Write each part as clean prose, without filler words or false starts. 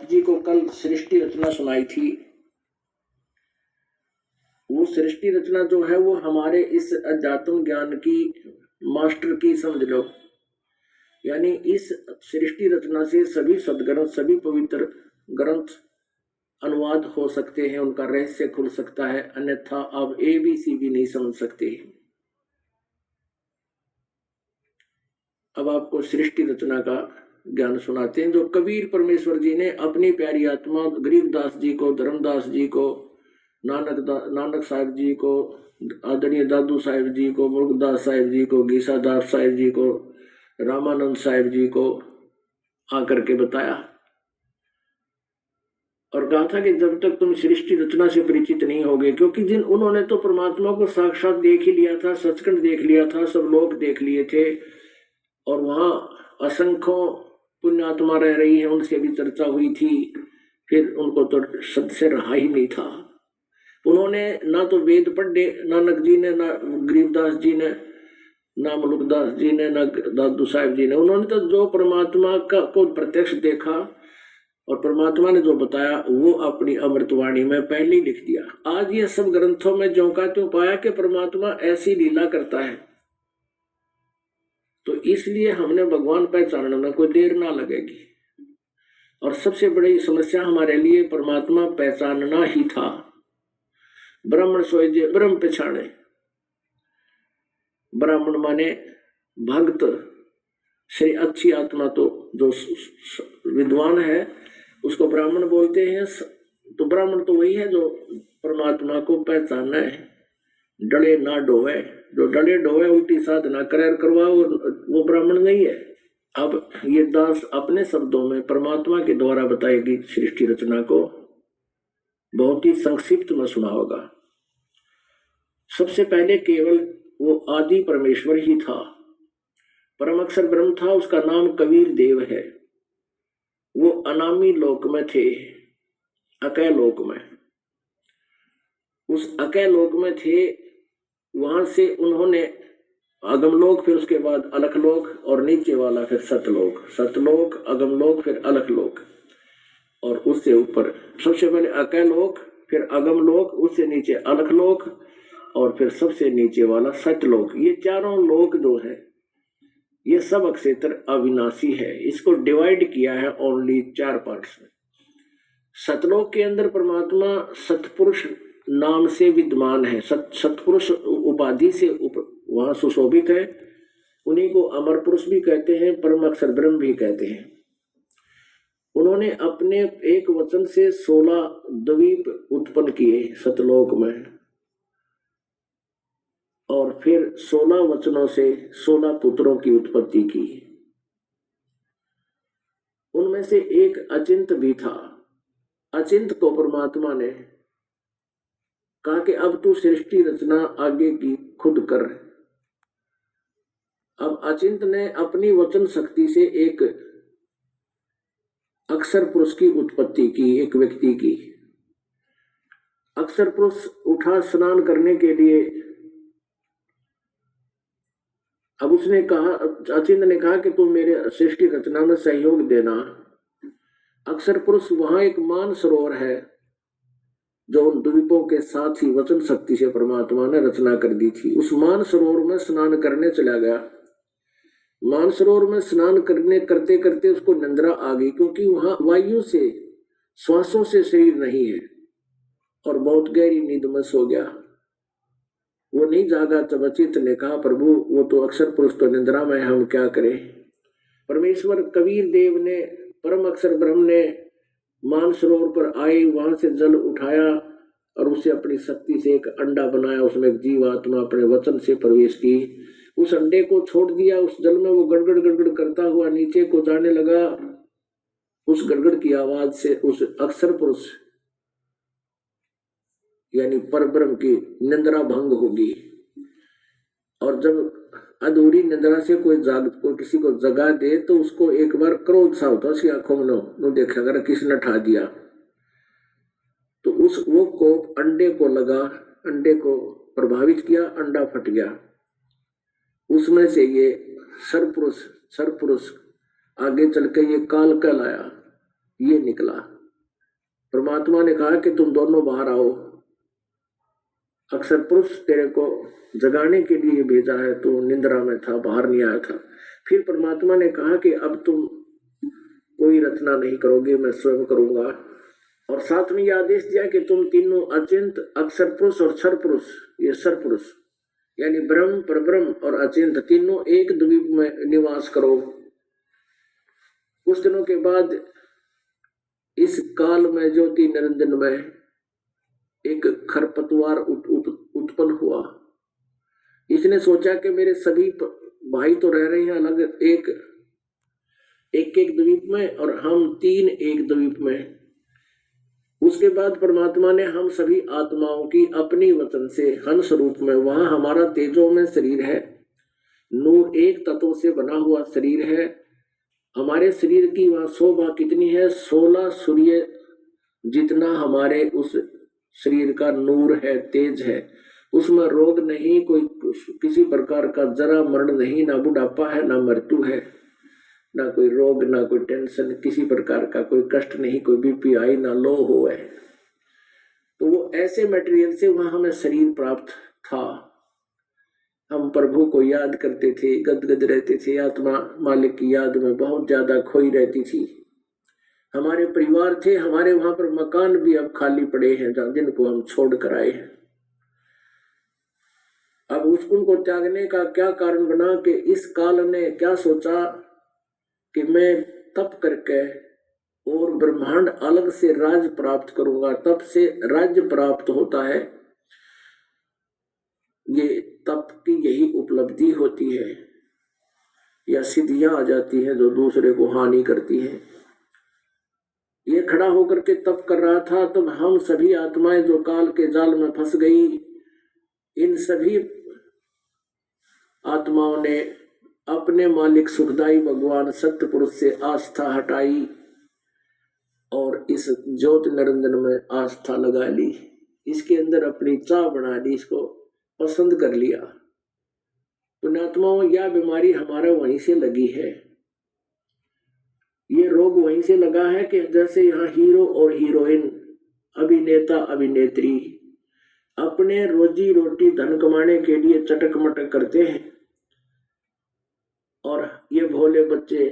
जी को कल सृष्टि रचना सुनाई थी। वो सृष्टि रचना जो है वो हमारे इस अध्यात्म ज्ञान की मास्टर की समझ लो, यानी इस सृष्टि रचना से सभी सदग्रंथ, सभी पवित्र ग्रंथ अनुवाद हो सकते हैं, उनका रहस्य खुल सकता है, अन्यथा आप ABC भी नहीं समझ सकते। अब आपको सृष्टि रचना का ज्ञान सुनाते हैं, जो कबीर परमेश्वर जी ने अपनी प्यारी आत्मा गरीबदास जी को, धर्मदास जी को, नानक साहिब जी को, आदरणीय दादू साहिब जी को, मुर्गदास साहिब जी को, गीसादास साहिब जी को, रामानंद साहिब जी को आकर के बताया और कहा था कि जब तक तुम सृष्टि रचना से परिचित नहीं होगे, क्योंकि उन्होंने तो परमात्मा को साक्षात देख ही लिया था, सचखंड देख लिया था, सब लोग देख लिए थे और वहां असंख्यों पुण्यात्मा रह रही है, उनसे भी चर्चा हुई थी, फिर उनको तो सद से रहा ही नहीं था। उन्होंने ना तो वेद पढ़े नानक जी ने, ना गरीबदास जी ने, ना मुलुकदास जी ने, ना दादू साहिब जी ने। उन्होंने तो जो परमात्मा को प्रत्यक्ष देखा और परमात्मा ने जो बताया वो अपनी अमृतवाणी में पहले ही लिख दिया। आज ये सब ग्रंथों में ज्यों का त्यों पाया कि परमात्मा ऐसी लीला करता है, तो इसलिए हमने भगवान पहचानने में कोई देर ना लगेगी। और सबसे बड़ी समस्या हमारे लिए परमात्मा पहचानना ही था। ब्राह्मण सोए जे ब्रह्म पहचाने, ब्राह्मण माने भक्त, से अच्छी आत्मा, तो जो विद्वान है उसको ब्राह्मण बोलते हैं। तो ब्राह्मण तो वही है जो परमात्मा को पहचाना है, डले ना डोवे, जो डले डोवे उल्टी साधना करे करवा वो ब्राह्मण नहीं है। अब ये दास अपने शब्दों में परमात्मा के द्वारा बताएगी सृष्टि रचना को, बहुत ही संक्षिप्त में सुना होगा। सबसे पहले केवल वो आदि परमेश्वर ही था, परम अक्षर ब्रह्म था, उसका नाम कबीर देव है। वो अनामी लोक में थे, अकय लोक में, उस अकय लोक में थे। वहां से उन्होंने अगमलोक, फिर उसके बाद अलखलोक और नीचे वाला फिर सतलोक, सतलोक अगमलोक फिर अलखलोक, और उससे ऊपर सबसे पहले अकय लोक, फिर अगमलोक, उससे नीचे अलखलोक और फिर सबसे नीचे वाला सतलोक। ये चारों लोक जो है ये सब अक्षेत्र अविनाशी है। इसको डिवाइड किया है ओनली 4 पार्ट्स में। सतलोक के अंदर परमात्मा सतपुरुष नाम से विद्यमान है, सतपुरुष उपाधि से वहां सुशोभित है। उन्हीं को अमर पुरुष भी कहते हैं, परम अक्षर ब्रह्म भी कहते हैं। उन्होंने अपने एक वचन से 16 द्वीप उत्पन्न किए सतलोक में, और फिर 16 वचनों से 16 पुत्रों की उत्पत्ति की। उनमें से एक अचिंत भी था। अचिंत को परमात्मा ने कहा कि अब तू सृष्टि रचना आगे की खुद कर। अब अचिंत ने अपनी वचन शक्ति से एक अक्षर पुरुष की उत्पत्ति की, एक व्यक्ति की। अक्षर पुरुष उठा स्नान करने के लिए। अब उसने कहा, अचिंत ने कहा कि तुम मेरे सृष्टि रचना में सहयोग देना। अक्षर पुरुष वहां एक मान सरोवर है जो उन द्वीपों के साथ ही वचन शक्ति से परमात्मा ने रचना कर दी थी। उस मान सरोवर में स्नान करने चला गया। मान सरोवर में स्नान करने करते करते उसको निंद्रा आ गई, क्योंकि वहां वायु से, श्वासों से शरीर नहीं है, और बहुत गहरी नींद में सो गया। वो नहीं जागा। तब अचिंत ने कहा, प्रभु वो तो अक्षर पुरुष तो निंद्रा में, हम क्या करें। परमेश्वर कबीर देव ने, परम अक्षर ब्रह्म ने मान सरोवर पर आए, वहां से जल उठाया और उसे अपनी शक्ति से एक अंडा बनाया, उसमें एक जीवात्मा अपने वचन से प्रवेश की। उस अंडे को छोड़ दिया, उस जल में वो गड़गड़ गड़गड़ करता हुआ नीचे को जाने लगा। उस गड़गड़ की आवाज से उस अक्षर पुरुष यानी परब्रह्म की निंद्रा भंग होगी। और जब अधूरी निंद्रा से कोई किसी को जगा दे तो उसको एक बार क्रोध सा होता, उसकी आंखों में नो देखा अगर किसने ठा दिया तो वो कोप अंडे को लगा, अंडे को प्रभावित किया, अंडा फट गया। उसमें से ये सरपुरुष आगे चल के ये काल कहलाया, ये निकला। परमात्मा ने कहा कि तुम दोनों बाहर आओ। अक्सर पुरुष तेरे को जगाने के लिए भेजा है, तू निंद्रा में था, बाहर नहीं आया था। फिर परमात्मा ने कहा कि अब तुम कोई रचना नहीं करोगे, मैं स्वयं करूंगा। और साथ में यह आदेश दिया कि तुम तीनों अचिंत, अक्षर पुरुष और क्षर पुरुष, ये क्षर पुरुष यानी ब्रह्म, परब्रह्म और अचिंत, तीनों एक द्वीप में निवास करो। कुछ दिनों के बाद इस काल में ज्योति निरंजन में एक खरपतवार उत्पन्न हुआ। इसने सोचा कि मेरे सभी भाई तो रह रहे हैं अलग एक द्वीप में और हम तीन एक द्वीप में। उसके बाद परमात्मा ने हम सभी आत्माओं की अपनी वचन से हंस रूप में, वहां हमारा तेजो में शरीर है, नूर एक तत्व से बना हुआ शरीर है। हमारे शरीर की वहां शोभा कितनी है, 16 सूर्य जितना हमारे उस शरीर का नूर है, तेज है। उसमें रोग नहीं, कोई किसी प्रकार का जरा मरण नहीं, ना बुढ़ापा है, ना मृत्यु है, ना कोई रोग, ना कोई टेंशन, किसी प्रकार का कोई कष्ट नहीं, कोई बीपीआई ना लो हो है। तो वो ऐसे मटेरियल से वहां हमें शरीर प्राप्त था। हम प्रभु को याद करते थे, गदगद रहते थे, आत्मा मालिक की याद में बहुत ज्यादा खोई रहती थी। हमारे परिवार थे, हमारे वहां पर मकान भी अब खाली पड़े हैं जिनको हम छोड़ कर आए हैं। अब उनको त्यागने का क्या कारण बना कि इस काल ने क्या सोचा कि मैं तप करके और ब्रह्मांड अलग से राज्य प्राप्त करूंगा। तप से राज्य प्राप्त होता है, ये तप की यही उपलब्धि होती है, या सिद्धियां आ जाती हैं जो दूसरे को हानि करती हैं। ये खड़ा होकर के तप कर रहा था, तब हम सभी आत्माएं जो काल के जाल में फंस गई, इन सभी आत्माओं ने अपने मालिक सुखदाई भगवान सत्य पुरुष से आस्था हटाई और इस ज्योत निरंजन में आस्था लगा ली, इसके अंदर अपनी चाह बना ली, इसको पसंद कर लिया। पुण्यात्माओं, यह बीमारी हमारा वहीं से लगी है, ये रोग वहीं से लगा है कि जैसे यहाँ हीरो और हीरोइन, अभिनेता अभिनेत्री अपने रोजी रोटी धन कमाने के लिए चटक मटक करते हैं, और ये भोले बच्चे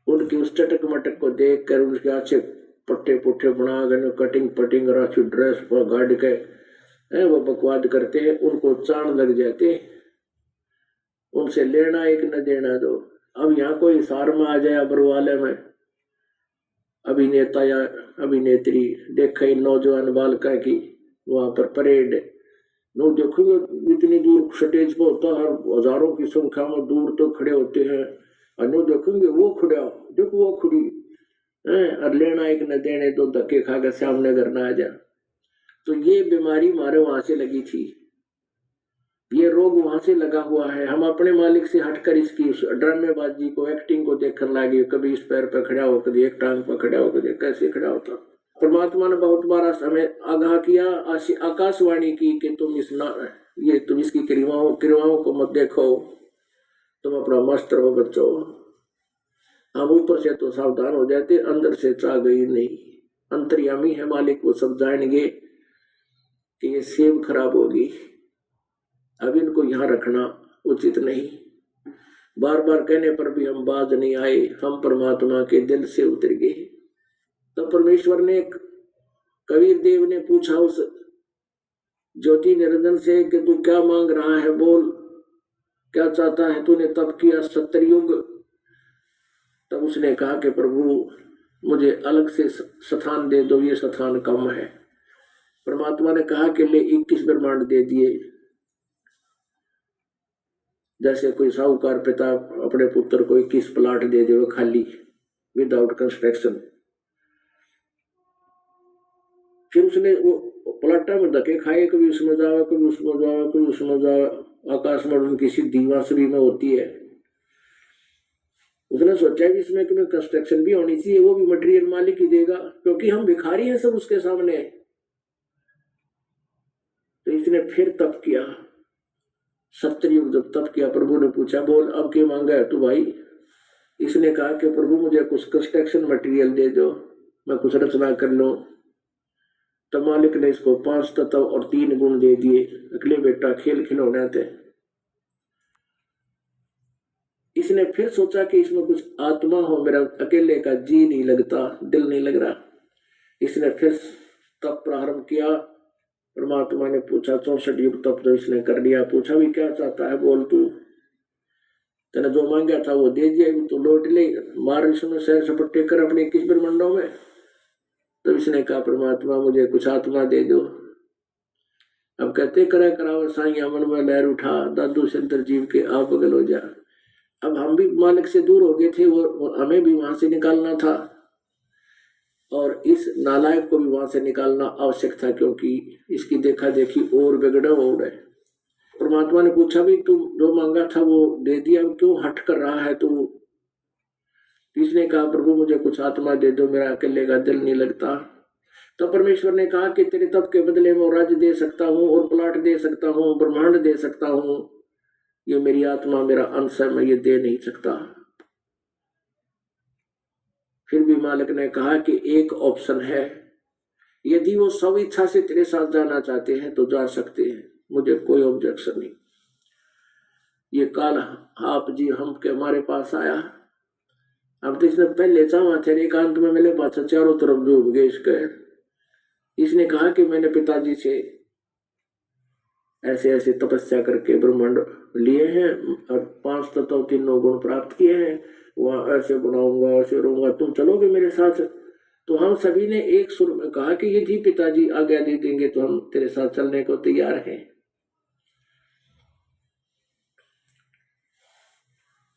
उनकी उस चटक मटक को देख कर उनके अच्छे पट्टे पुट्टे बना कर कटिंग पटिंग और अच्छी ड्रेस पर गाड़ के वो बकवाद करते हैं, उनको चाण लग जाते हैं, उनसे लेना एक न देना दो। अब यहाँ कोई सार में आ जाए बरवाले में अभिनेता या अभिनेत्री, देखे नौजवान बालिका की वहां पर परेड, नो देखोगे इतनी दूर स्टेज पर होता है, हजारों की संख्या में दूर तक तो खड़े होते हैं, और नो देखेंगे वो खड़ा, देखो वो खुड़ी है, और लेना एक न देने दो, धक्के खा कर सामने करना आ जा। तो ये बीमारी हमारे वहां से लगी थी, ये रोग वहां से लगा हुआ है। हम अपने मालिक से हटकर इसकी ड्रामेबाजी को, एक्टिंग को देखकर लगे, कभी इस पैर पर खड़ा हो, कभी एक टांग पर खड़ा हो, कभी कैसे खड़ा होता। परमात्मा ने बहुत बार हमें आगाह किया, आकाशवाणी की कि तुम इसकी क्रियाओं को मत देखो, तुम अपना मस्त रहो बच्चों। हम ऊपर से तो सावधान हो जाते, अंदर से चाह गई नहीं। अंतर्यामी है मालिक, वो सब जानेंगे कि ये सेब खराब होगी, अब इनको यहाँ रखना उचित नहीं। बार बार कहने पर भी हम बाज नहीं आए, हम परमात्मा के दिल से उतर गए। तब परमेश्वर ने, कबीर देव ने पूछा उस ज्योति निरंजन से कि तू क्या मांग रहा है, बोल क्या चाहता है, तूने तप किया 70 युग। तब उसने कहा कि प्रभु मुझे अलग से स्थान दे दो, ये स्थान कम है। परमात्मा ने कहा कि ले 21 ब्रह्मांड दे दिए। जैसे कोई साहूकार पिता अपने पुत्र को 21 प्लाट दे दे खाली, विदाउट कंस्ट्रक्शन। फिर उसने वो प्लाटा में धक्के खाए, कभी उसमें जावा, कभी उसमें जावा, कभी उसमें जावा। आकाश में उनकी सीधी वासुरी में होती है। उसने सोचा कि इसमें कि कंस्ट्रक्शन भी होनी चाहिए, वो भी मटेरियल मालिक ही देगा, क्योंकि हम भिखारी हैं सब उसके सामने। तो इसने फिर तप किया, 70 युग जब तप किया, प्रभु ने पूछा बोल अब क्या मांगा है तू भाई। इसने कहा कि प्रभु मुझे कुछ कंस्ट्रक्शन मटेरियल दे दो। मैं कुछ रचना कर लूं। तो मालिक ने इसको 5 तत्व और 3 गुण दे दिए। अगले बेटा खेल खिलौने थे। इसने फिर सोचा कि इसमें कुछ आत्मा हो, मेरा अकेले का जी नहीं लगता, दिल नहीं लग रहा। इसने फिर तप प्रारंभ किया। परमात्मा ने पूछा, 64 युग तप तो इसने कर लिया। पूछा भी क्या चाहता है, बोल तू। तेने जो मांगा था वो दे दिया, तू लौट ले, मार इसमें सैर सपट्टे कर अपने 21 ब्रह्मांडों में। तो इसने कहा, परमात्मा मुझे कुछ आत्मा दे दो। अब कहते करा कराव साइया मन में लहर उठा, दादू शंकर जीव के आप बगल हो जा। अब हम भी मालिक से दूर हो गए थे, वो हमें भी वहां से निकालना था और इस नालायक को भी वहां से निकालना आवश्यक था, क्योंकि इसकी देखा देखी और बिगड़ा हो रहा है। परमात्मा ने पूछा भी, तू जो मांगा था वो दे दिया, क्यों हट कर रहा है तू। इसने कहा, प्रभु मुझे कुछ आत्मा दे दो, मेरा अकेले का दिल नहीं लगता। तो परमेश्वर ने कहा कि तेरे तप के बदले में राज्य दे सकता हूँ और प्लाट दे सकता हूँ, ब्रह्मांड दे सकता हूँ। ये मेरी आत्मा, मेरा अंश है, मैं ये दे नहीं सकता। फिर भी मालिक ने कहा कि एक ऑप्शन है, यदि वो सब इच्छा से तेरे साथ जाना चाहते हैं तो जा सकते हैं, मुझे कोई ऑब्जेक्शन नहीं। ये काल आप जी हम के हमारे पास आया। अब तो इसने पहले चाहा थे एकांत में मिले, पास चारों तरफ डूब गए इसके। इसने कहा कि मैंने पिताजी से ऐसे ऐसे तपस्या करके ब्रह्मांड लिए हैं और 5 तत्व 3 गुण प्राप्त किए हैं, वहां ऐसे बनाऊंगा, ऐसे रहूंगा, तुम चलोगे मेरे साथ। तो हम सभी ने एक सुर में कहा कि यदि पिताजी आज्ञा दे देंगे तो हम तेरे साथ चलने को तैयार हैं।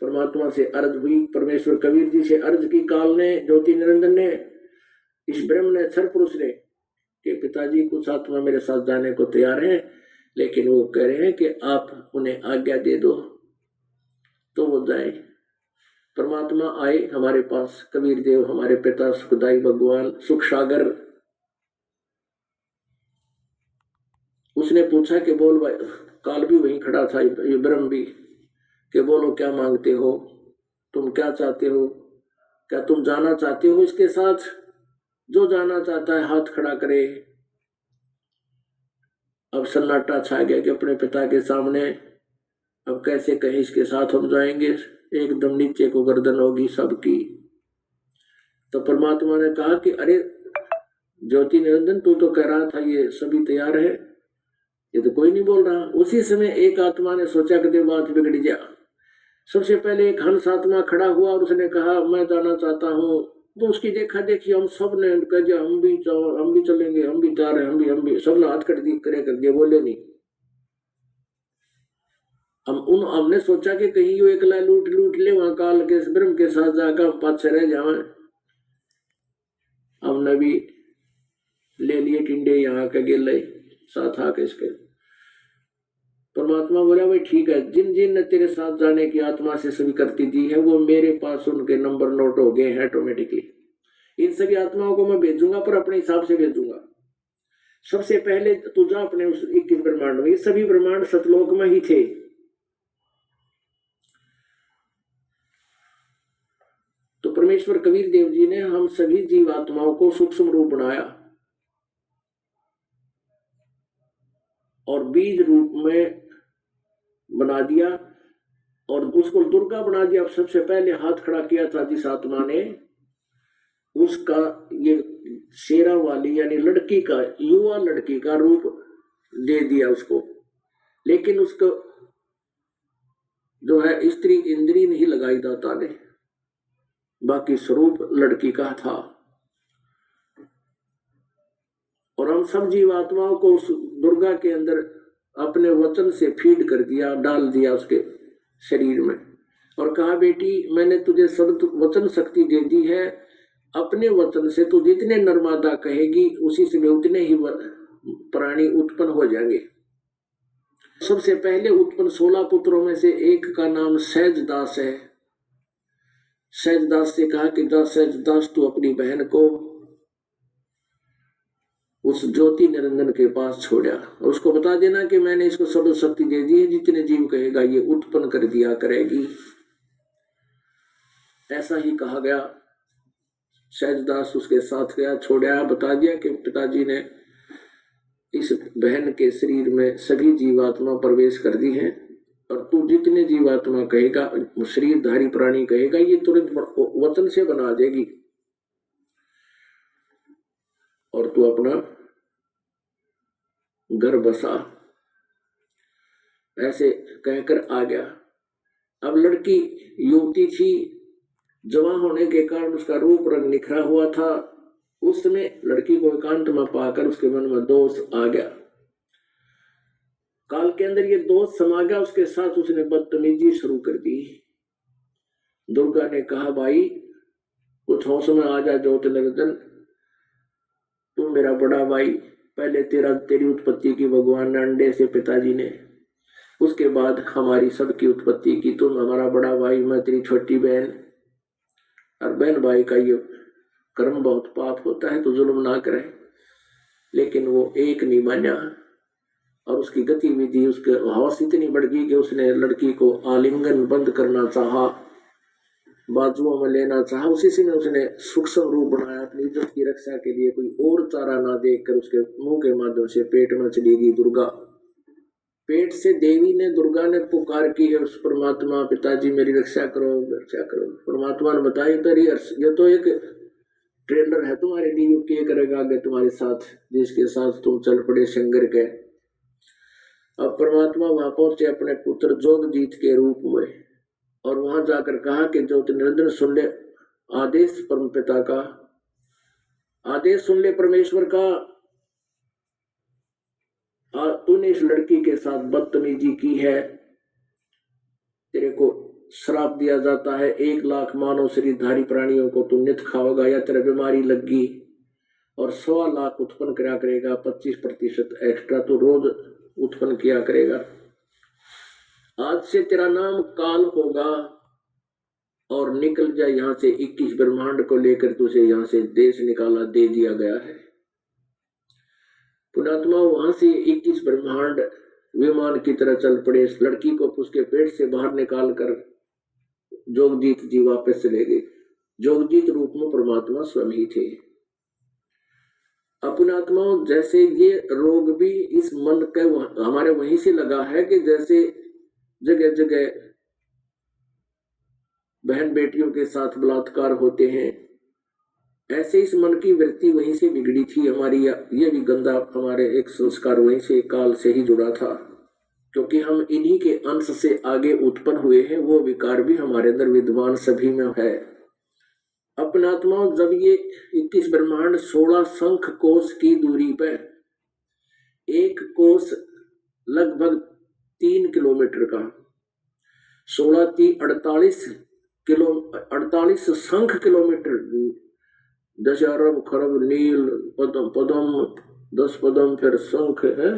परमात्मा से अर्ज हुई, परमेश्वर कबीर जी से अर्ज की काल ने, ज्योति निरंजन ने, इस ब्रह्म ने, क्षर पुरुष ने, कि पिताजी कुछ आत्मा मेरे साथ जाने को तैयार है, लेकिन वो कह रहे हैं कि आप उन्हें आज्ञा दे दो तो वो जाए। परमात्मा आए हमारे पास, कबीर देव हमारे पिता, सुखदाई भगवान, सुख सागर। उसने पूछा कि बोल भाई, काल भी वहीं खड़ा था, ये ब्रह्म भी, कि बोलो क्या मांगते हो, तुम क्या चाहते हो, क्या तुम जाना चाहते हो इसके साथ। जो जाना चाहता है हाथ खड़ा करे। अब सन्नाटा छा गया कि अपने पिता के सामने अब कैसे कहें इसके साथ हम जाएंगे, एकदम नीचे को गर्दन होगी सबकी। तो परमात्मा ने कहा कि अरे ज्योति निरंजन, तू तो कह रहा था ये सभी तैयार है, ये तो कोई नहीं बोल रहा। उसी समय एक आत्मा ने सोचा कि बात बिगड़ जा। सबसे पहले एक हंस आत्मा खड़ा हुआ और उसने कहा मैं जाना चाहता हूँ। तो उसकी देखा देखी हम सब ने कह दिया, हम भी चलेंगे, हम भी तैयार हैं, हम भी सब ने हाथ कर दिए, बोले नहीं। हमने सोचा कि कहीं वो एकला लूट ले वहां काल के ब्रह्म के साथ जाकर पाछे रह जावे। हमने भी ले लिए टिंडे यहाँ के गिले साथ आके इसके। परमात्मा बोला भाई ठीक है, जिन जिन ने तेरे साथ जाने की आत्मा से स्वीकृति दी है वो मेरे पास उनके नंबर नोट हो गए हैं ऑटोमेटिकली। इन सभी आत्माओं को मैं भेजूंगा, पर अपने हिसाब से भेजूंगा। सबसे पहले तू जा अपने उस 21 ब्रह्मांड में। ये सभी ब्रह्मांड सतलोक में ही थे। तो परमेश्वर कबीर देव जी ने हम सभी जीवात्माओं को सूक्ष्म रूप बनाया और बीज रूप में बना दिया और उसको दुर्गा बना दिया। अब सबसे पहले हाथ खड़ा किया था जिस आत्मा ने, उसका ये शेरा वाली यानी लड़की का, युवा लड़की का रूप दे दिया उसको। लेकिन उसको जो है स्त्री इंद्री नहीं लगाई दाता ने, बाकी स्वरूप लड़की का था। और हम सब जीवात्माओं को उस दुर्गा के अंदर अपने वचन से फीड कर दिया, डाल दिया उसके शरीर में और कहा बेटी मैंने तुझे सब वचन शक्ति दे दी है। अपने वचन से तू जितने नर्मदा कहेगी उसी से उतने ही प्राणी उत्पन्न हो जाएंगे। सबसे पहले उत्पन्न 16 पुत्रों में से एक का नाम सहजदास है। सहजदास से कहा कि जा सहजदास तू अपनी बहन को उस ज्योति निरंजन के पास छोड़ा और उसको बता देना कि मैंने इसको सब शक्ति दे दी है, जितने जीव कहेगा ये उत्पन्न कर दिया करेगी। ऐसा ही कहा गया। सहजदास उसके साथ गया, छोड़ा, बता दिया कि पिताजी ने इस बहन के शरीर में सभी जीवात्मा प्रवेश कर दी हैं, और तू जितने जीवात्मा कहेगा, शरीरधारी प्राणी कहेगा, ये तुरंत वतन से बना देगी, और तू अपना घर बसा। ऐसे कहकर आ गया। अब लड़की युवती थी, जवान होने के कारण उसका रूप रंग निखरा हुआ था। उस समय लड़की को एकांत में पाकर उसके मन में दोष आ गया। काल के अंदर ये दोष समा गया, उसके साथ उसने बदतमीजी शुरू कर दी। दुर्गा ने कहा, भाई कुछ होश में आ जा ज्योति निरंजन, तू मेरा बड़ा भाई, पहले तेरी उत्पत्ति की भगवान ने अंडे से पिताजी ने, उसके बाद हमारी सबकी उत्पत्ति की, तुम हमारा बड़ा भाई, मैं तेरी छोटी बहन, और बहन भाई का ये कर्म बहुत पाप होता है, तो जुल्म ना करे। लेकिन वो एक नहीं माना, और उसकी गतिविधि, उसके हौस इतनी बढ़ गई कि उसने लड़की को आलिंगन बंद करना चाहा, बाजुओं में लेना चाहा। उसी से उसने सूक्ष्म रूप बनाया अपनी इज्जत की रक्षा के लिए, कोई और चारा ना देखकर उसके मुंह के माध्यम से पेट में चली गई दुर्गा। पेट से देवी ने, दुर्गा ने पुकार की है उस परमात्मा, पिताजी मेरी रक्षा करो, रक्षा करो। परमात्मा ने बताया, ये तो एक ट्रेलर है तुम्हारे लिए, क्या करेगा आगे तुम्हारे साथ, जिसके साथ तुम चल पड़े शंकर के। अब परमात्मा वहां पहुंचे अपने पुत्र जोगजीत के रूप में, और वहां जाकर कहा कि ज्योति निरंजन सुन ले आदेश, परम पिता का आदेश सुन ले, परमेश्वर का। तूने इस लड़की के साथ बदतमीजी की है, तेरे को श्राप दिया जाता है, 1,00,000 मानव शरीरधारी प्राणियों को तू नित खाओगा, या तेरा बीमारी लगी, और 1,25,000 उत्पन्न करा करेगा, 25% एक्स्ट्रा तो रोज उत्पन्न किया करेगा। आज से तेरा नाम काल होगा, और निकल जाए यहाँ से। 21 ब्रह्मांड को लेकर तुझे यहाँ से देश निकाला दे दिया गया है। पुणात्मा वहां से 21 ब्रह्मांड विमान की तरह चल पड़े। इस लड़की को उसके पेट से बाहर निकाल कर जोगजीत जी वापस चले गए। जोगजीत रूप में परमात्मा स्वयं ही थे। अपनात्मा जैसे ये रोग भी इस मन के हमारे वहीं से लगा है कि जैसे जगह जगह बहन बेटियों के साथ बलात्कार होते हैं, ऐसे इस मन की वृत्ति वहीं से बिगड़ी थी हमारी। ये भी गंदा हमारे एक संस्कार वहीं से काल से ही जुड़ा था, क्योंकि हम इन्हीं के अंश से आगे उत्पन्न हुए हैं। वो विकार भी हमारे अंदर विद्वान सभी में है। अपनात्मा जब ये 21 ब्रह्मांड 16 शंख कोश की दूरी पर, एक कोश लगभग 3 किलोमीटर का, 48 शंख किलोमीटर, 10 अरब खरब नील पदम पदम 10 पदम, फिर शंख है,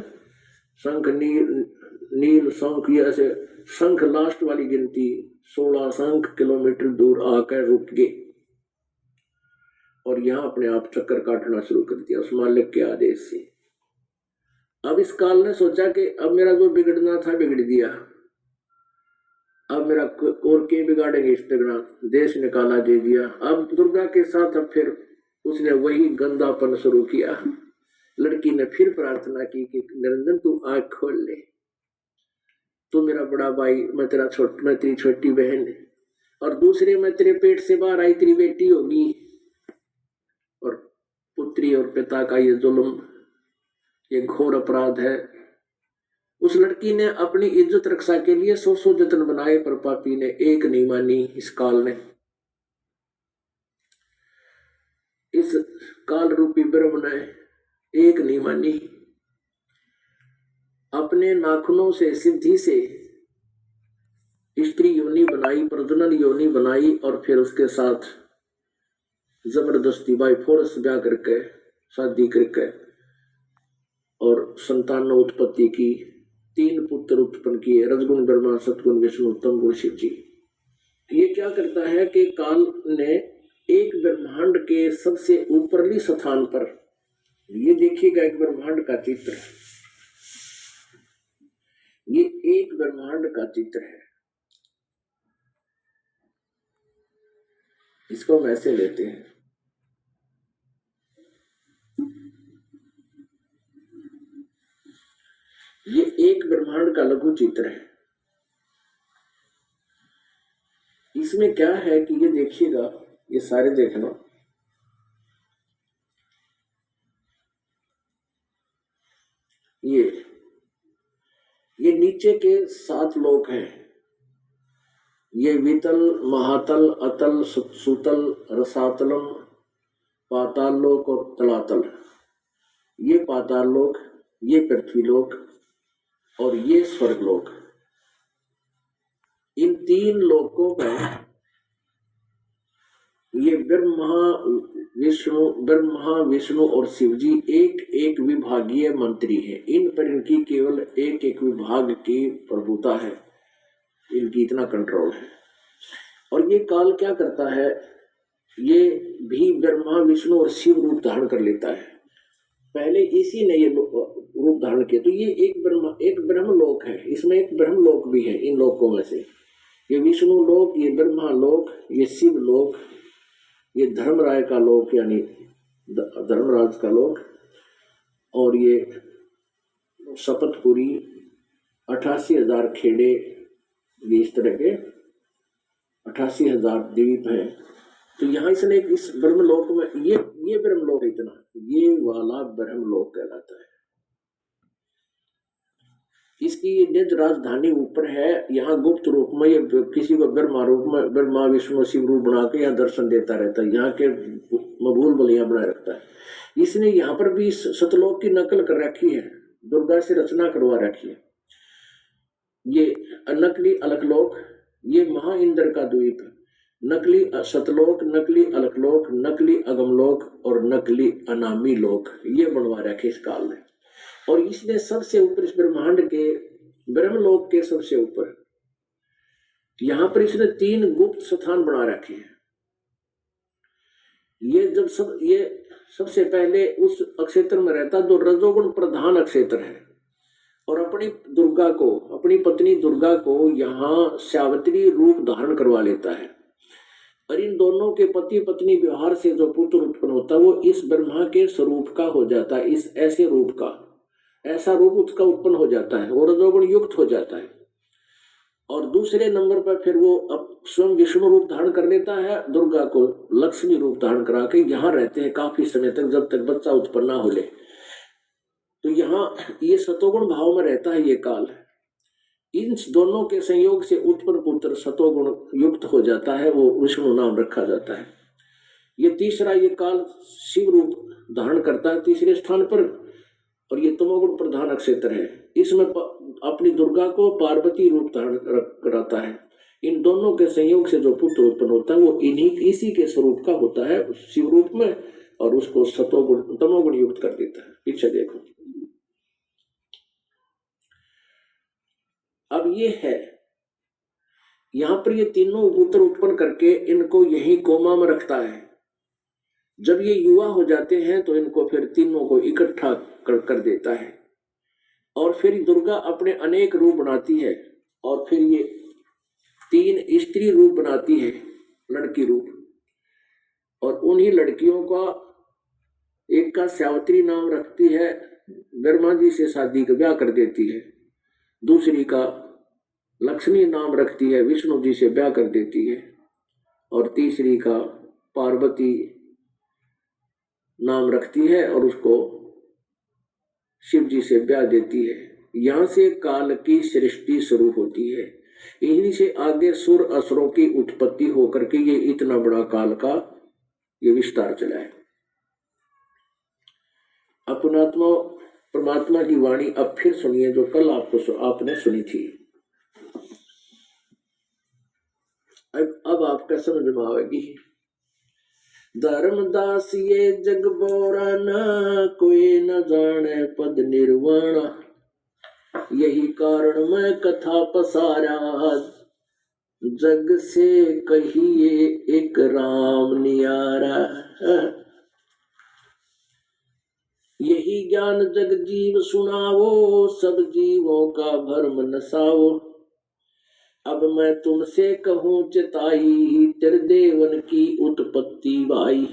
शंख नील शंख, ये ऐसे शंख लास्ट वाली गिनती, 16 शंख किलोमीटर दूर आकर रुक गए, और यहाँ अपने आप चक्कर काटना शुरू कर दिया उस मालिक के आदेश से। अब इस काल ने सोचा कि अब मेरा जो बिगड़ना था बिगड़ दिया, अब मेरा और के बिगाड़ेंगे, इस तरह देश निकाला दे दिया। अब दुर्गा के साथ अब फिर उसने वही गंदापन शुरू किया। लड़की ने फिर प्रार्थना की कि निरंजन तू आंख खोल ले, तू मेरा बड़ा भाई, मैं तेरी छोटी बहन, और दूसरे मैं तेरे पेट से बाहर आई तेरी बेटी होगी, और पुत्री और पिता का ये जुल्म, ये घोर अपराध है। उस लड़की ने अपनी इज्जत रक्षा के लिए 100 जतन बनाए, पर पापी ने एक नहीं मानी। इस काल ने, इस काल रूपी ब्रह्म ने एक नहीं मानी। अपने नाखूनों से सिद्धि से स्त्री योनि बनाई, प्रजनन योनि बनाई, और फिर उसके साथ जबरदस्ती बाई फोर्स ब्याह करके शादी करके और संतान उत्पत्ति की। 3 पुत्र उत्पन्न किए, रजगुण ब्रह्मा, सतगुण विष्णु, तम गुण शिव जी। ये क्या करता है कि काल ने एक ब्रह्मांड के सबसे ऊपरली स्थान पर, ये देखिएगा एक ब्रह्मांड का चित्र, ये एक ब्रह्मांड का चित्र है। इसको हम ऐसे लेते हैं, लघु चित्र है। इसमें क्या है कि ये देखिएगा, ये सारे देखना, ये नीचे के 7 लोक हैं। ये वितल, महातल, अतल, सुतल, रसातलम, पाताल लोक और तलातल। ये पाताल लोक, ये पृथ्वी लोक और ये स्वर्ग लोक। इन 3 लोकों में ये ब्रह्मा, विष्णु और शिव जी एक एक विभागीय मंत्री हैं। इन पर इनकी केवल एक एक विभाग की प्रभुता है, इनकी इतना कंट्रोल है। और ये काल क्या करता है, ये भी ब्रह्मा, विष्णु और शिव रूप धारण कर लेता है। पहले इसी ने ये रूप धारण किया। तो ये एक ब्रह्म लोक है, इसमें एक ब्रह्म लोक भी है। इन लोकों में से ये विष्णु लोक, ये ब्रह्मा लोक, ये शिव लोक, ये धर्मराय का लोक यानी धर्मराज का लोक, और ये शपथपुरी, 88,000 खेड़े, ये इस तरह के 88,000 द्वीप हैं। तो यहाँ इसने इस ब्रह्मलोक में ये ब्रह्मलोक इतना, ये वाला ब्रह्मलोक कहलाता है। इसकी ये निज राजधानी ऊपर है। यहाँ गुप्त रूप में ये किसी को ब्रह्मा रूप में, ब्रह्मा विष्णु शिव रूप बना के यहाँ दर्शन देता रहता है, यहाँ के मबूल बलियां बनाए रखता है। इसने यहाँ पर भी सतलोक की नकल कर रखी है, दुर्गा से रचना करवा रखी है। ये नकली अलकलोक, ये महा इंद्र का द्वीप, नकली सतलोक, नकली अलकलोक, नकली अगमलोक और नकली अनामी लोक, ये बनवा रखे इस काल में। और इसने सबसे ऊपर इस ब्रह्मांड के ब्रह्मलोक के सबसे ऊपर यहाँ पर इसने 3 गुप्त स्थान बना रखे हैं। ये सबसे पहले उस अक्षेत्र में रहता जो रजोगुण प्रधान अक्षेत्र है, और अपनी दुर्गा को, अपनी पत्नी दुर्गा को यहाँ सावित्री रूप धारण करवा लेता है। और इन दोनों के पति पत्नी व्यवहार से जो पुत्र उत्पन्न होता है वो इस ब्रह्मा के स्वरूप का हो जाता है। इस ऐसे रूप का, ऐसा रूप उसका उत्पन्न हो जाता है, वो रजोगुण युक्त हो जाता है। और दूसरे नंबर पर फिर वो अब स्वयं विष्णु रूप धारण कर लेता है, दुर्गा को लक्ष्मी रूप धारण करा के यहाँ रहते हैं काफी समय तक, जब तक बच्चा उत्पन्न ना हो ले। तो यहाँ ये सतोगुण भाव में रहता है ये काल। इन दोनों के संयोग से उत्पन्न पुत्र सतोगुण युक्त हो जाता है, वो विष्णु नाम रखा जाता है। ये तीसरा ये काल शिव रूप धारण करता है तीसरे स्थान पर, और ये तमोगुण प्रधान क्षेत्र है। इसमें अपनी दुर्गा को पार्वती रूप धारण कराता है। इन दोनों के संयोग से जो पुत्र उत्पन्न होता है वो इसी के स्वरूप का होता है शिव रूप में, और उसको सतोगुण तमोगुण युक्त कर देता है। पीछे देखो, अब ये है यहाँ पर ये तीनों पुत्र उत्पन्न करके इनको यही कोमा में रखता है। जब ये युवा हो जाते हैं तो इनको फिर तीनों को इकट्ठा कर देता है, और फिर दुर्गा अपने अनेक रूप बनाती है, और फिर ये 3 स्त्री रूप बनाती है, लड़की रूप। और उन्हीं लड़कियों का एक का सावित्री नाम रखती है, ब्रह्मा जी से शादी का ब्याह कर देती है। दूसरी का लक्ष्मी नाम रखती है, विष्णु जी से ब्याह कर देती है। और तीसरी का पार्वती नाम रखती है और उसको शिव जी से ब्याह देती है। यहाँ से काल की सृष्टि शुरू होती है। इन्हीं से आगे सुर असुरों की उत्पत्ति होकर के ये इतना बड़ा काल का ये विस्तार चला है। अपनात्मा परमात्मा की वाणी अब फिर सुनिए, जो कल आपने सुनी थी। अब आपका समझ में आएगी। धर्मदास ये जग बोरा ना, कोई न जाने पद निर्वाण, यही कारण मैं कथा पसारा, जग से कहिए एक राम नियारा। यही ज्ञान जग जीव सुनावो, सब जीवों का भरम नसावो। अब मैं तुमसे कहूं चिताई, त्रिदेवन की उत्पत्ति भाई।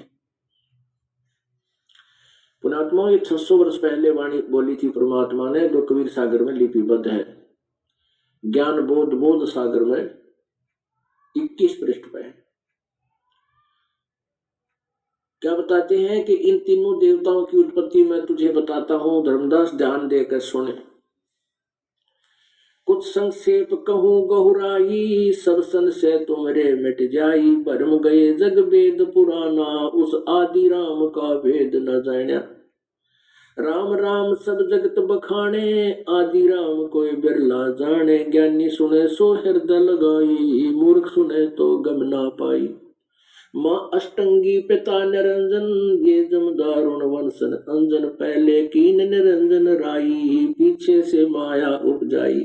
पुणात्मा ये 600 वर्ष पहले वाणी बोली थी परमात्मा ने, जो कबीर सागर में लिपिबद्ध है। ज्ञान बोध बोध सागर में 21 पृष्ठ पे क्या बताते हैं कि इन तीनों देवताओं की उत्पत्ति मैं तुझे बताता हूं, धर्मदास ध्यान देकर सुने। कुछ संक्षेप कहूं गहुराई, सब संशय तुमरे मिट जाई। भरम गए जग वेद पुराना, उस आदि राम का भेद न जाना। राम राम सब जगत बखाने, आदि राम कोई बिरला जाने। ज्ञानी सुने सो हृदय लगाई, मूर्ख सुने तो गम ना पाई। माँ अष्टंगी पिता निरंजन, ये जमदारुण वंशन अंजन। पहले कीन निरंजन राई, पीछे से माया उपजाई।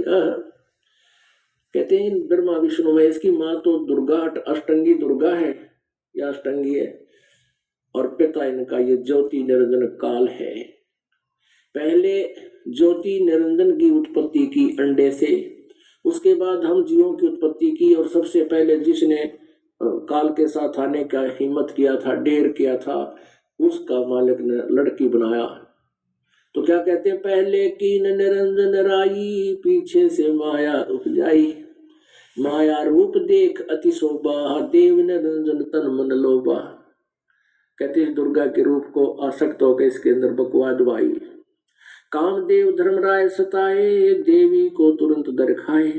कहते हैं ब्रह्मा विष्णु महेश की माँ तो दुर्गा, अष्टंगी दुर्गा है या अष्टंगी है, और पिता इनका ये ज्योति निरंजन काल है। पहले ज्योति निरंजन की उत्पत्ति की अंडे से, उसके बाद हम जीवों की उत्पत्ति की, और सबसे पहले जिसने काल के साथ आने का हिम्मत किया था, डेर किया था, उसका मालिक ने लड़की बनाया। तो क्या कहते हैं, पहले कीन निरंजन राई, पीछे से माया उपजाई। माया रूप देख अति शोभा, देव निरंजन तन मन लोभा। कहते हैं दुर्गा के रूप को आसक्त होकर इसके अंदर बकवाद भाई। कामदेव धर्मराय सताए, देवी को तुरंत दर खाए।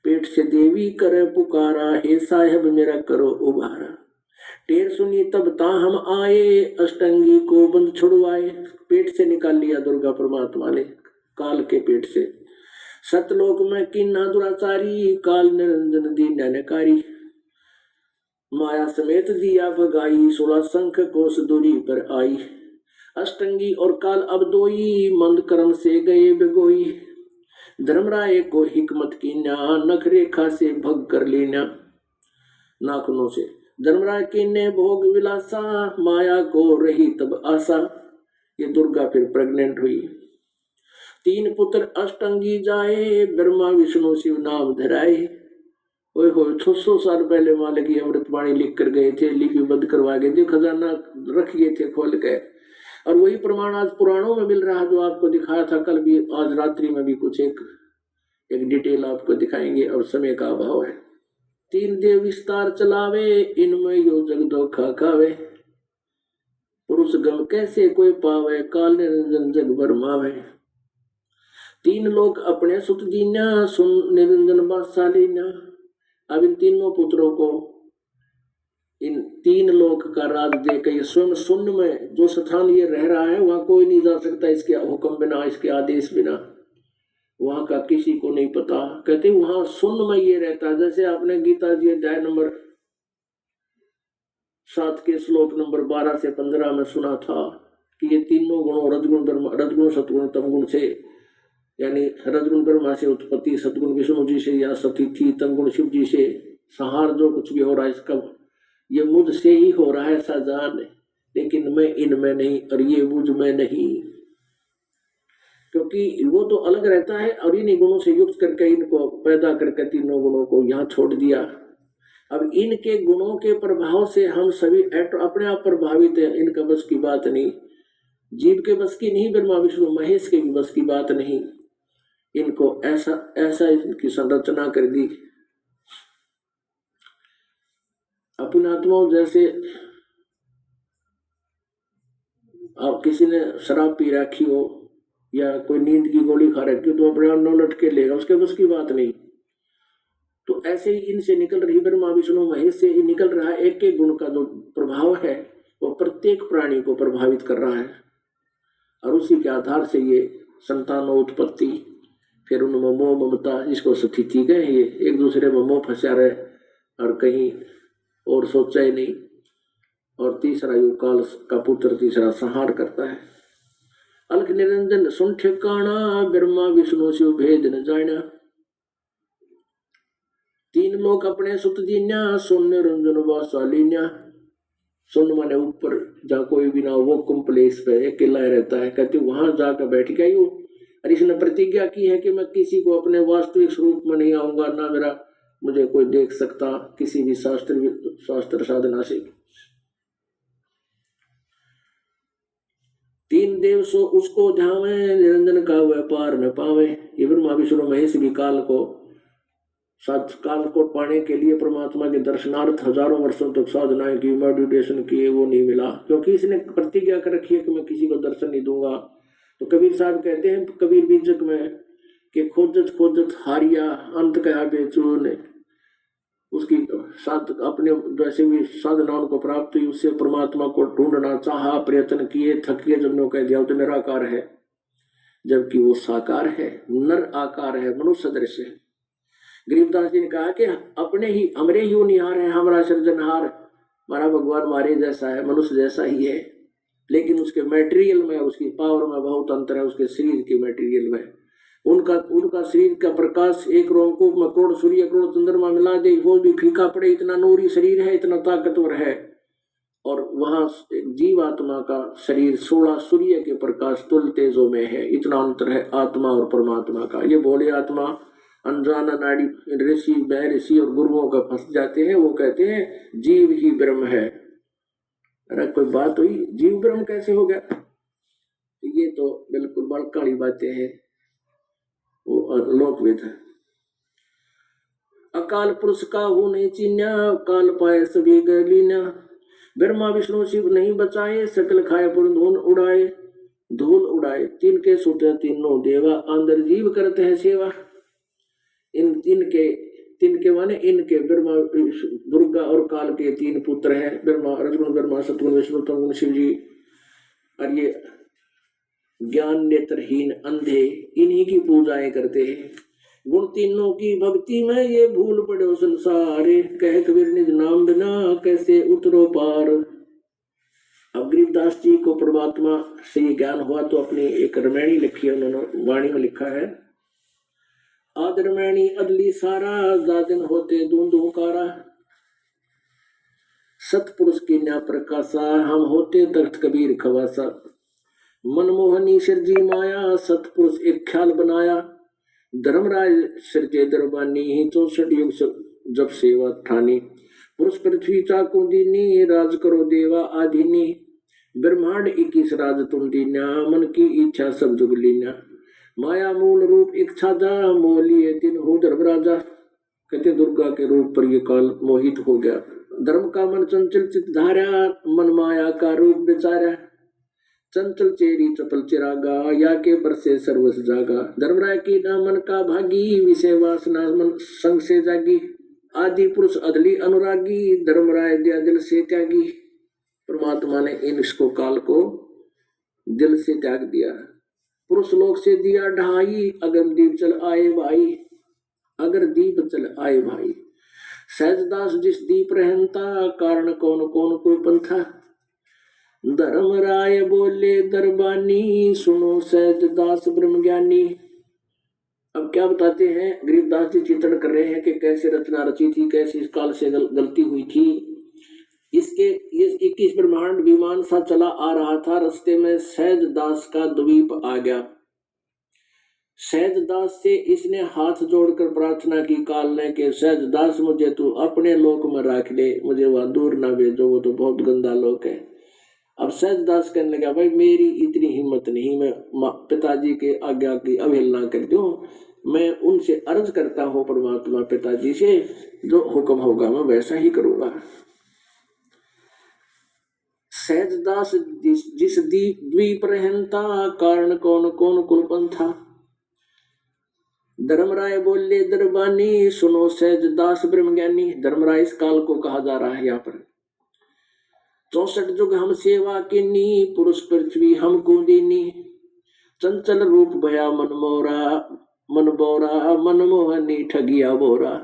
पेट से देवी करे पुकारा, हे साहेब मेरा करो उबारा। टेर सुनी तब ता हम आए, अष्टंगी को बंद छुड़वाए। पेट से निकाल लिया दुर्गा परमात्मा ने, काल के पेट से। सतलोक में किन्ना दुराचारी, काल निरंजन दी नैनकारी। माया समेत दिया भगाई, 16 शंख कोस दूरी पर आई। अष्टंगी और काल अब दोई, मंद कर्म से गए बिगोई। धर्मराय को हिकमत की न्या, नख रेखा से भग कर लेना, नाखूनों से। धर्मराय की ने भोग विलासा, माया को रही तब आशा। ये दुर्गा फिर प्रेग्नेंट हुई। 3 पुत्र अष्टंगी जाए, ब्रह्मा विष्णु शिव नाम धराए। ओए हो 600 साल पहले मालिक की अमृतवाणी लिख कर गए थे, लिपिबद्ध करवा गए थे, खजाना रख गए थे खोल के। और वही प्रमाण आज पुराणों में मिल रहा, जो आपको दिखाया था कल भी, आज रात्रि में भी कुछ एक डिटेल आपको दिखाएंगे, और समय का अभाव है। 3 देव विस्तार चलावे, इनमें यो जग धोखा खावे। पुरुष गम कैसे कोई पावे, काल निरंजन जग भरमावे। 3 लोग अपने सुत दीना, सुन निरंजन बादशाह। अब इन तीनों पुत्रों को इन 3 लोक का राज देकर ये स्वयं शून्य में जो स्थान ये रह रहा है, वहां कोई नहीं जा सकता इसके हुक्म बिना, इसके आदेश बिना। वहां का किसी को नहीं पता। कहते वहां शून्य में ये रहता है। जैसे आपने गीता जी अध्याय नंबर 7 के श्लोक नंबर 12 से 15 में सुना था कि ये तीनों गुणों, रजगुण सतगुण तमगुण से, यानी रजगुण ब्रह्मा से उत्पत्ति, सतगुण विष्णु जी से या सतिथि, तमगुण शिव जी से संहार, जो कुछ भी हो रहा है इसका ये मुझसे ही हो रहा है ऐसा जान, लेकिन मैं इनमें नहीं और ये मुझ में नहीं। क्योंकि वो तो अलग रहता है, और इन्हीं गुणों से युक्त करके इनको पैदा करके तीनों गुणों को यहाँ छोड़ दिया। अब इनके गुणों के प्रभाव से हम सभी अपने आप प्रभावित हैं। इनका बस की बात नहीं, जीव के बस की नहीं, ब्रह्मा विष्णु महेश के भी बस की बात नहीं। इनको ऐसा ऐसा इनकी संरचना कर दी। अपनी आत्माओं जैसे आप किसी ने शराब पी रखी हो या कोई नींद की गोली खा रखी हो, तो अपने आप 9 लटके लेगा, उसके बस की बात नहीं। तो ऐसे ही इनसे निकल रही, ब्रह्मा विष्णु महेश से ही निकल रहा है एक एक गुण का जो प्रभाव है, वो प्रत्येक प्राणी को प्रभावित कर रहा है। और उसी के आधार से ये संतानोत्पत्ति, फिर उनमें मोह ममता, जिसको स्थिति गए, ये एक दूसरे में मोह फंसा रहे और कहीं और सोचा ही नहीं। और तीसरा युग काल का पुत्र तीसरा संहार करता है। अलख निरंजन सुन ठिकाना, ब्रह्मा विष्णु शिव भेद न जाना। 3 लोग अपने सुत दीन्या, सुन निरंजन वासालीन्या। सुन माने ऊपर, जहाँ कोई भी ना, वो कुंपलेस पे अकेला रहता है। कहते वहां जाकर बैठ गया यू, और इसने प्रतिज्ञा की है कि मैं किसी को अपने वास्तविक स्वरूप में नहीं आऊंगा, ना मेरा मुझे कोई देख सकता किसी भी शास्त्र साधना से। 3 देव सो उसको ध्यावे, निरंजन का व्यापार न पावे। ये ब्रह्मा विष्णु महेश भी काल को काल को पाने के लिए परमात्मा के दर्शनार्थ हजारों वर्षों तक साधनाएं की, मेडिटेशन किए, वो नहीं मिला, क्योंकि इसने प्रतिज्ञा कर रखी है कि मैं किसी को दर्शन नहीं दूंगा। तो कबीर साहब कहते हैं कबीर बीजक में कि खोजत खोजत हारिया अंत कहा बेचून, उसकी साथ अपने जैसे भी साधनाओं को प्राप्त हुई, उससे परमात्मा को ढूंढना चाहा, प्रयत्न किए, थक गए, जब ने कह दिया तो निराकार है, जबकि वो साकार है, नर आकार है, मनुष्य सदृश है। गरीबदास जी ने कहा कि अपने ही हमरे ही निहार है, हमारा सृजनहार, हमारा भगवान हमारे जैसा है, मनुष्य जैसा ही है, लेकिन उसके मटेरियल में, उसकी पावर में बहुत अंतर है, उसके शरीर के मटेरियल में। उनका शरीर का प्रकाश एक रोमकूप में करोड़ सूर्य करोड़ चंद्रमा मिला दे, वो भी फीका पड़े, इतना नूरी शरीर है, इतना ताकतवर है। और वहां जीवात्मा का शरीर 16 सूर्य के प्रकाश तुल तेजों में है, इतना अंतर है आत्मा और परमात्मा का। ये भोले आत्मा अनजाना नाड़ी ऋषि महर्षि और गुरुओं का फंस जाते हैं, वो कहते हैं जीव ही ब्रह्म है। अरे कोई बात हुई, जीव ब्रह्म कैसे हो गया? ये तो बिल्कुल बड़काली बातें हैं, वो लोकवेद है। अकाल पुरुष का हो नहीं चिन्या, काल पाए सभी गलीना, ब्रह्मा विष्णु शिव नहीं बचाए, सकल खाए पुर धूल उड़ाए, तीन के सुते तीनों देवा, अंदर जीव करते हैं सेवा। तिनके माने इनके, ब्रह्मा दुर्गा और काल के 3 पुत्र हैं, ब्रह्मा रजगुण ब्रह्मा सतगुण विष्णु तमगुण शिव जी। और ये ज्ञान नेत्रहीन अंधे इन्हीं की पूजाएं करते हैं। गुण तीनों की भक्ति में ये भूल पड़े संसारे, कह कबीर निज नाम बिना कैसे उतरो पार। अब गरीबदास जी को परमात्मा से ये ज्ञान हुआ तो अपनी एक रामायणी लिखी है उन्होंने, वाणी में लिखा है, आदरमैणी अदली सारा, दादन होते दूंदू कारा, सतपुरुष की न्या प्रकाशा, हम होते तख्त कबीर खवासा, मनमोहनी सिरजी माया, सतपुरुष एक ख्याल बनाया, धर्मराज सिरजे दरबानी, 64 युग जब सेवा ठानी, पुरुष पृथ्वी चाकू दीनी, राज करो देवा आधीनी, ब्रह्मांड 21 राज तुम दीन्या, मन की इच्छा सब जुग लीन्या, माया मूल रूप इच्छा जा, मोलिए दिन हो धर्मराजा। कहते दुर्गा के रूप पर ये काल मोहित हो गया, धर्म का मन चंचल चित धारा, मन माया का रूप बेचारा, चंचल चेरी चपल चिरागा, या के बरसे सर्वस जागा, धर्मराय की ना मन का भागी, विषय वासना मन संग से जागी, आदि पुरुष अदली अनुरागी, धर्मराय दिया दिल से त्यागी। परमात्मा ने इसको काल को दिल से त्याग दिया। पुरुष लोक से दिया ढाई, अगर दीप चल आए भाई, अगर दीप चल आए भाई, सहजदास जिस दीप रहता, कारण कौन कौन कोई पंथा, धर्मराय बोले दरबानी, सुनो सहजदास ब्रह्म ज्ञानी। अब क्या बताते हैं, गरीबदास जी चित्रण कर रहे हैं कि कैसे रचना रची थी, कैसे इस काल से गलती हुई थी। इसके ये 21 ब्रह्मांड विमान सा चला आ रहा था, रास्ते में सहजदास का द्वीप आ गया। सहजदास से इसने हाथ जोड़कर प्रार्थना की काल ने कि सहजदास मुझे तू अपने लोक में रख ले, मुझे वहां दूर ना भेजो, वो तो बहुत गंदा लोक है। अब सहजदास कहने लगा भाई मेरी इतनी हिम्मत नहीं, मैं पिताजी के आज्ञा की अवहेलना कर दूं, मैं उनसे अर्ज करता हूं परमात्मा पिताजी से, जो हुक्म होगा मैं वैसा ही करूंगा। सहजदास जिस द्वीप रहता, कारण कौन कौन कुलपंथा, धर्मराय बोले दरबानी, सुनो सहजदास ब्रह्म ज्ञानी। धर्मराय इस काल को कहा जा रहा है यहाँ पर। 64 जुग हम सेवा कीनी, पुरुष पृथ्वी हमको दीनी, चंचल रूप भया मन बोरा, मनमोहनी ठगिया बोरा,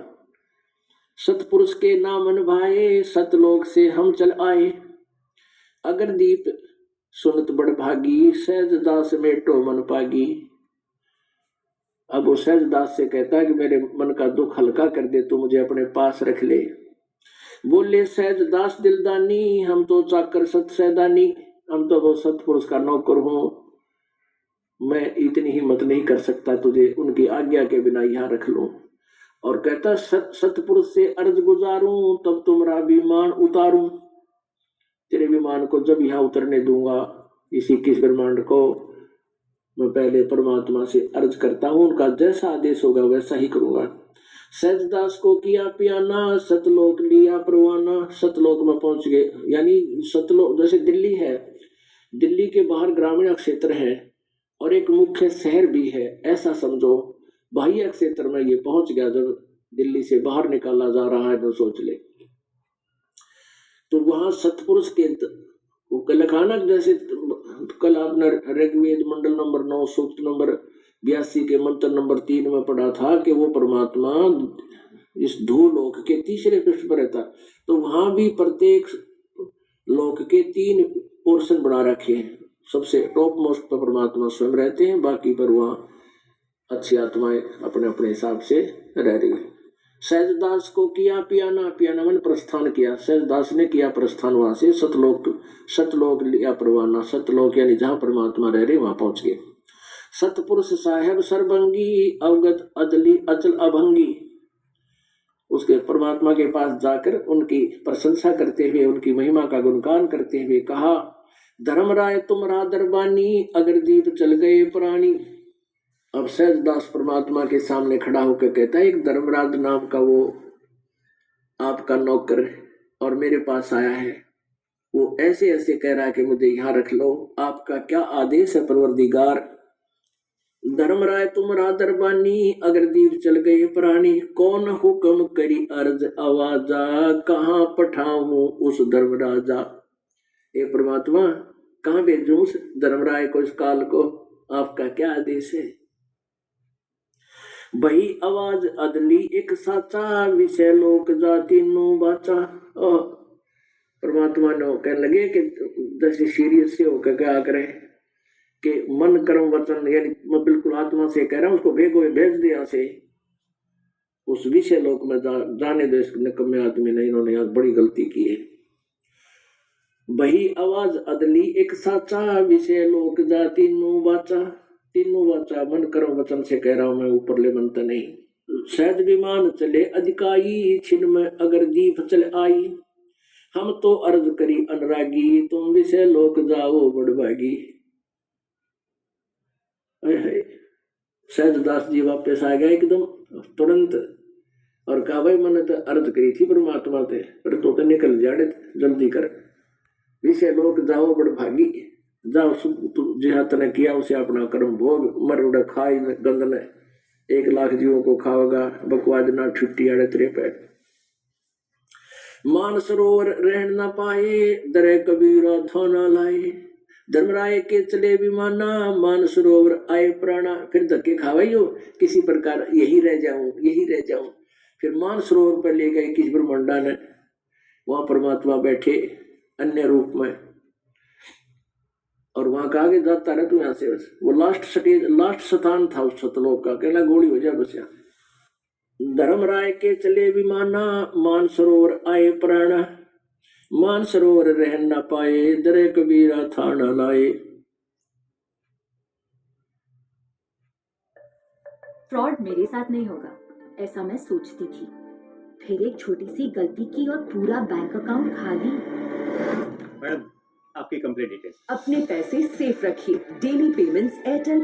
सतपुरुष के नामन भाए, सतलोक से हम चल आए, अगर दीप सुनत बड़ भागी, सहजदास मेटो मन पागी। अब वो सहजदास से कहता है कि मेरे मन का दुख हल्का कर दे, तो मुझे अपने पास रख ले। बोले सहजदास दिलदानी, हम तो चाकर सत सैदानी, हम तो वो सतपुरुष का नौकर हूं, मैं इतनी हिम्मत नहीं कर सकता तुझे उनकी आज्ञा के बिना यहाँ रख लूं। और कहता सतपुरुष से अर्ज गुजारूं, तब तुम्हारा विमान उतारूं, तेरे विमान को जब यहाँ उतरने दूंगा, इसी 21 ब्रह्मांड को, मैं पहले परमात्मा से अर्ज करता हूं, उनका जैसा आदेश होगा वैसा ही करूंगा। सहजदास को किया पियाना, सतलोक लिया परवाना। सतलोक में पहुंच गए, यानी सतलोक जैसे दिल्ली है, दिल्ली के बाहर ग्रामीण क्षेत्र है और एक मुख्य शहर भी है, ऐसा समझो। बाह्य क्षेत्र में ये पहुंच गया, जब दिल्ली से बाहर निकाला जा रहा है तो सोच ले। तो वहां सतपुरुष के कलखानक, जैसे कल आपने ऋग्वेद मंडल नंबर 9 सूक्त नंबर 82 के मंत्र नंबर 3 में पढ़ा था कि वो परमात्मा इस धूलोक के तीसरे पृष्ठ पर रहता। तो वहां भी प्रत्येक लोक के 3 पोर्शन बना रखे हैं। सबसे टॉप मोस्ट पर परमात्मा स्वयं रहते हैं, बाकी पर वहां अच्छी आत्माएं अपने अपने हिसाब से रह रही है। सहजदास को किया पियाना, पियाना मन प्रस्थान किया, सहजदास ने किया प्रस्थान वहां से सतलोक लिया परवाना। सतलोक यानी जहां परमात्मा रह रहे वहां पहुंच गए। सतपुरुष साहेब सर्वंगी, अवगत अदली अचल अभंगी। उसके परमात्मा के पास जाकर उनकी प्रशंसा करते हुए, उनकी महिमा का गुणगान करते हुए कहा, धर्मराय तुम्हारा दरबानी, अगर दीप चल गए प्राणी। अब सहजदास परमात्मा के सामने खड़ा होकर कहता है, एक धर्मराज नाम का वो आपका नौकर और मेरे पास आया है, वो ऐसे ऐसे कह रहा है कि मुझे यहाँ रख लो, आपका क्या आदेश है परवरदिगार। धर्मराय तुम्हारा दरबानी, अगर दीप चल गए प्राणी, कौन हुक्म करी अर्ज आवाजा, कहाँ पठाऊं उस धर्मराजा। ये परमात्मा कहाँ भेजूं उस धर्मराय को, इस काल को, आपका क्या आदेश है। बही आवाज अदली एक साचा, विषय लोक जाति नो बाचा। परमात्मा ने कहने लगे कि जैसे सीरियस से होकर क्या करे कि मन कर्म वचन, यानी मैं बिल्कुल आत्मा से कह रहा हूं, उसको भेज दिया से उस विषय लोक में जाने दो। इस निकम्मे आदमी ने, इन्होंने आज बड़ी गलती की है। बही आवाज अदली एक साचा, विषय लोक जाति नो बाचा। तीनों वाचा, मन कर्म वचन से कह रहा हूं मैं, ऊपर ले मनता नहीं। सहज विमान चले अधिकाई, छिन में अगर दीप चल आई। हम तो अर्ज करी अनुरागी, तुम विषय लोक जाओ बड़भागी। सहजदास जी वापस आ गए एकदम तुरंत और कहा, भाई मैंने तो अर्ज करी थी परमात्मा से, पर तो निकल जाड़े, जल्दी कर, विषय लोक जाओ बड़भागी। जाओ जिहा तने किया उसे अपना कर्म भोग, मर उड़ा खाई गंद ने 1 लाख जीवों को खाओगा, बकवाद ना छुट्टी आड़े तेरे पे। मान सरोवर रहन न पाए, दरे कबीरा थाना लाए। धर्मराय के चले विमाना, मान सरोवर आए प्राणा। फिर धक्के खावाइयो किसी प्रकार, यही रह जाऊं। फिर मान सरोवर पर ले गए किसी ब्रह्मंडा ने, वहां परमात्मा बैठे अन्य रूप में, और वहां कहा जाता रहे तू यहाँ से, बस वो लास्ट स्थान था उस सतलोक का, कहना गोली हो जाए बस। धर्मराय के चले विमाना, मान सरोवर आए प्राण। मान सरोवर रह न पाए, दरे कबीरा थाना लाए। फ्रॉड मेरे साथ नहीं होगा, ऐसा मैं सोचती थी। फिर एक छोटी सी गलती की और पूरा बैंक अकाउंट खाली। मैडम, आपकी कंप्लीट डिटेल्स। अपने पैसे सेफ रखिए। Daily payments Airtel